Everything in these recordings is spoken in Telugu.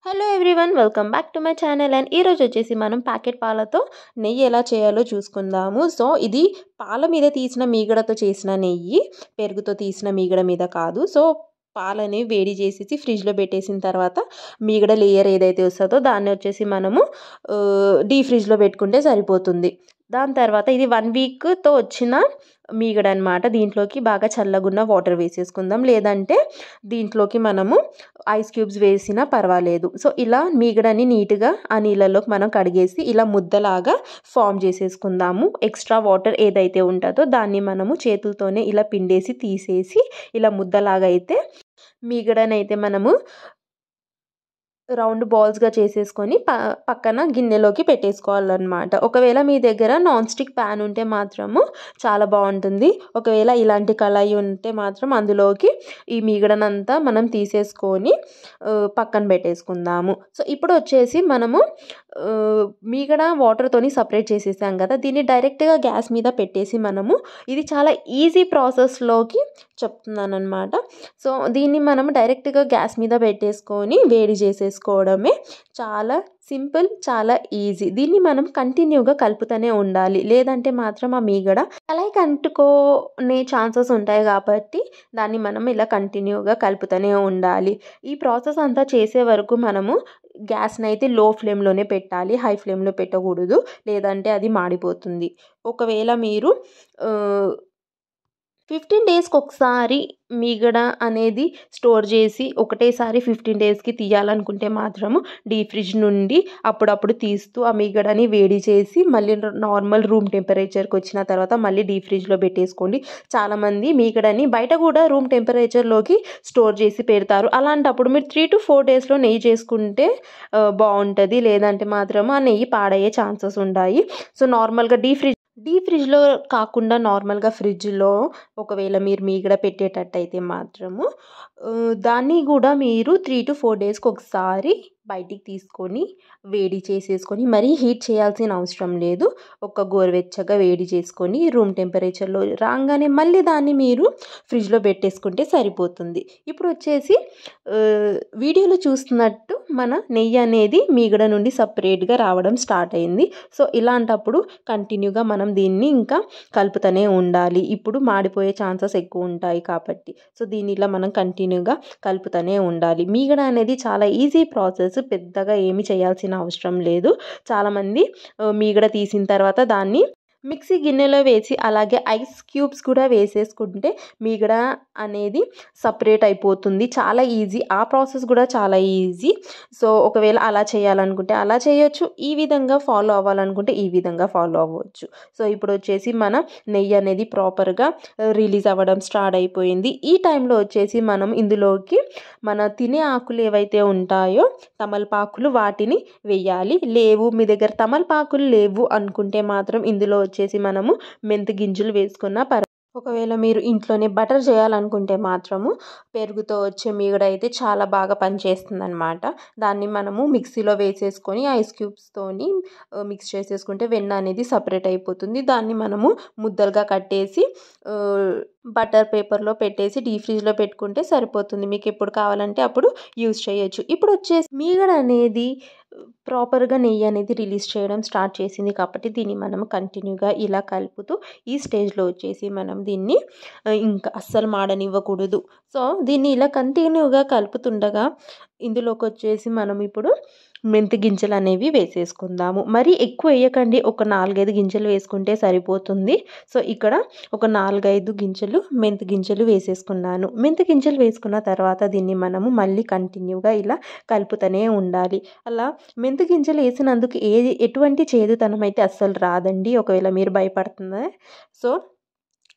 Hello everyone, welcome back to my channel. And ఈరోజు వచ్చేసి మనం ప్యాకెట్ పాలతో నెయ్యి ఎలా చేయాలో చూసుకుందాము. సో ఇది పాల మీద తీసిన మీగడతో చేసిన నెయ్యి, పెరుగుతో తీసిన మీగడ మీద కాదు. సో పాలని వేడి చేసేసి ఫ్రిడ్జ్లో పెట్టేసిన తర్వాత మీగడ లేయర్ ఏదైతే వస్తుందో దాన్ని వచ్చేసి మనము డీ ఫ్రిడ్జ్లో పెట్టుకుంటే సరిపోతుంది. దాని తర్వాత ఇది 1 వీక్తో వచ్చిన మీగడ అనమాట. దీంట్లోకి బాగా చల్లగున్న వాటర్ వేసేసుకుందాం, లేదంటే దీంట్లోకి మనము ఐస్ క్యూబ్స్ వేసినా పర్వాలేదు. సో ఇలా మీగడని నీట్గా ఆ నీళ్ళలోకి మనం కడిగేసి ఇలా ముద్దలాగా ఫామ్ చేసేసుకుందాము. ఎక్స్ట్రా వాటర్ ఏదైతే ఉంటుందో దాన్ని మనము చేతులతోనే ఇలా పిండేసి తీసేసి ఇలా ముద్దలాగా అయితే మీగడనైతే మనము రౌండ్ బాల్స్గా చేసేసుకొని పక్కన గిన్నెలోకి పెట్టేసుకోవాలన్నమాట. ఒకవేళ మీ దగ్గర నాన్ స్టిక్ ప్యాన్ ఉంటే మాత్రము చాలా బాగుంటుంది. ఒకవేళ ఇలాంటి కళాయి ఉంటే మాత్రం అందులోకి ఈ మీగడనంతా మనం తీసేసుకొని పక్కన పెట్టేసుకుందాము. సో ఇప్పుడు వచ్చేసి మనము మీగడ వాటర్తోని సపరేట్ చేసేసాం కదా, దీన్ని డైరెక్ట్గా గ్యాస్ మీద పెట్టేసి మనము ఇది చాలా ఈజీ ప్రాసెస్లోకి చెప్తున్నాను అనమాట. సో దీన్ని మనం డైరెక్ట్గా గ్యాస్ మీద పెట్టేసుకొని వేడి చేసేసుకోవడమే. చాలా సింపుల్, చాలా ఈజీ. దీన్ని మనం కంటిన్యూగా కలుపుతూనే ఉండాలి, లేదంటే మాత్రం ఆ మీగడ కళాయికి అంటుకునే ఛాన్సెస్ ఉంటాయి. కాబట్టి దాన్ని మనం ఇలా కంటిన్యూగా కలుపుతూనే ఉండాలి. ఈ ప్రాసెస్ అంతా చేసే వరకు మనము గ్యాస్ని అయితే లో ఫ్లేమ్లోనే పెట్టాలి, హై ఫ్లేమ్లో పెట్టకూడదు, లేదంటే అది మాడిపోతుంది. ఒకవేళ మీరు 15 డేస్కి ఒకసారి మీగడ అనేది స్టోర్ చేసి ఒకటేసారి 15 డేస్కి తీయాలనుకుంటే మాత్రము డీ ఫ్రిడ్జ్ నుండి అప్పుడప్పుడు తీస్తూ ఆ మీగడని వేడి చేసి మళ్ళీ నార్మల్ రూమ్ టెంపరేచర్కి వచ్చిన తర్వాత మళ్ళీ డీ ఫ్రిడ్జ్లో పెట్టేసుకోండి. చాలామంది మీగడని బయట కూడా రూమ్ టెంపరేచర్లోకి స్టోర్ చేసి పెడతారు. అలాంటప్పుడు మీరు 3 to 4 డేస్లో నెయ్యి చేసుకుంటే బాగుంటుంది, లేదంటే మాత్రము ఆ నెయ్యి పాడయ్యే ఛాన్సెస్ ఉంటాయి. సో నార్మల్గా డీ ఫ్రిడ్జ్లో కాకుండా నార్మల్గా ఫ్రిడ్జ్లో ఒకవేళ మీరు మీగడ పెట్టేటట్టయితే మాత్రము దాన్ని కూడా మీరు 3 to 4 డేస్కి ఒకసారి బయటికి తీసుకొని వేడి చేసేసుకొని, మరీ హీట్ చేయాల్సిన అవసరం లేదు. ఒక గోరువెచ్చగా వేడి చేసుకొని రూమ్ టెంపరేచర్లో రాగానే మళ్ళీ దాన్ని మీరు ఫ్రిడ్జ్లో పెట్టేసుకుంటే సరిపోతుంది. ఇప్పుడు వచ్చేసి వీడియోలో చూస్తున్నట్టు మన నెయ్యి అనేది మీగడ నుండి సపరేట్గా రావడం స్టార్ట్ అయింది. సో ఇలాంటప్పుడు కంటిన్యూగా మనం దీన్ని ఇంకా కలుపుతూనే ఉండాలి. ఇప్పుడు మాడిపోయే ఛాన్సెస్ ఎక్కువ ఉంటాయి కాబట్టి సో దీన్ని ఇలా మనం కంటిన్యూగా కలుపుతూనే ఉండాలి. మీగడ అనేది చాలా ఈజీ ప్రాసెస్, పెద్దగా ఏమి చేయాల్సిన అవసరం లేదు. చాలామంది మీగడ తీసిన తర్వాత దాన్ని మిక్సీ గిన్నెలో వేసి అలాగే ఐస్ క్యూబ్స్ కూడా వేసేసుకుంటే మీగడ అనేది సపరేట్ అయిపోతుంది. చాలా ఈజీ, ఆ ప్రాసెస్ కూడా చాలా ఈజీ. సో ఒకవేళ అలా చేయాలనుకుంటే అలా చేయొచ్చు, ఈ విధంగా ఫాలో అవ్వాలనుకుంటే ఈ విధంగా ఫాలో అవ్వచ్చు. సో ఇప్పుడు వచ్చేసి మన నెయ్యి అనేది ప్రాపర్గా రిలీజ్ అవ్వడం స్టార్ట్ అయిపోయింది. ఈ టైంలో వచ్చేసి మనం ఇందులోకి మన తినే ఆకులు ఏవైతే ఉంటాయో తమలపాకులు, వాటిని వేయాలి. లేవు మీ దగ్గర తమలపాకులు లేవు అనుకుంటే మాత్రం ఇందులో వచ్చేసి మనము మెంతి గింజలు వేసుకున్న ఒకవేళ మీరు ఇంట్లోనే బటర్ చేయాలనుకుంటే మాత్రము పెరుగుతో వచ్చే మీగడ అయితే చాలా బాగా పనిచేస్తుంది అనమాట. దాన్ని మనము మిక్సీలో వేసేసుకొని ఐస్ క్యూబ్స్తోని మిక్స్ చేసేసుకుంటే వెన్న అనేది సపరేట్ అయిపోతుంది. దాన్ని మనము ముద్దలుగా కట్టేసి బటర్ పేపర్లో పెట్టేసి డీ ఫ్రిడ్జ్లో పెట్టుకుంటే సరిపోతుంది. మీకు ఎప్పుడు కావాలంటే అప్పుడు యూజ్ చేయొచ్చు. ఇప్పుడు వచ్చేసి మీగడ అనేది ప్రాపర్గా నెయ్యి అనేది రిలీజ్ చేయడం స్టార్ట్ చేసింది కాబట్టి దీన్ని మనం కంటిన్యూగా ఇలా కలుపుతూ ఈ స్టేజ్లో వచ్చేసి మనం దీన్ని ఇంకా అస్సలు మాడనివ్వకూడదు. సో దీన్ని ఇలా కంటిన్యూగా కలుపుతుండగా ఇందులోకి వచ్చేసి మనం ఇప్పుడు మెంతి గింజలు అనేవి వేసేసుకుందాము. మరీ ఎక్కువ వేయకండి, ఒక 4-5 గింజలు వేసుకుంటే సరిపోతుంది. సో ఇక్కడ ఒక 4-5 గింజలు మెంతి గింజలు వేసేసుకున్నాను. మెంతి గింజలు వేసుకున్న తర్వాత దీన్ని మనము మళ్ళీ కంటిన్యూగా ఇలా కలుపుతూనే ఉండాలి. అలా మెంతి గింజలు వేసినందుకు ఎటువంటి చేదుతనం అయితే అస్సలు రాదండి, ఒకవేళ మీరు భయపడుతున్నా. సో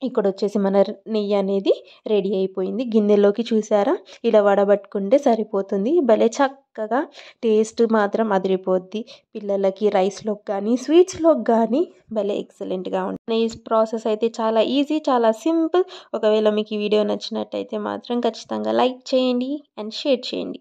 ఇక్కడ వచ్చేసి మన నెయ్యి అనేది రెడీ అయిపోయింది. గిన్నెలోకి చూసారా, ఇలా వడబట్టుకుంటే సరిపోతుంది. భలే చక్కగా టేస్ట్ మాత్రం అదిరిపోద్ది. పిల్లలకి రైస్లోకి కానీ స్వీట్స్లోకి కానీ భలే ఎక్సలెంట్గా ఉంటుంది. ఈ ప్రాసెస్ అయితే చాలా ఈజీ, చాలా సింపుల్. ఒకవేళ మీకు ఈ వీడియో నచ్చినట్టయితే మాత్రం ఖచ్చితంగా లైక్ చేయండి అండ్ షేర్ చేయండి.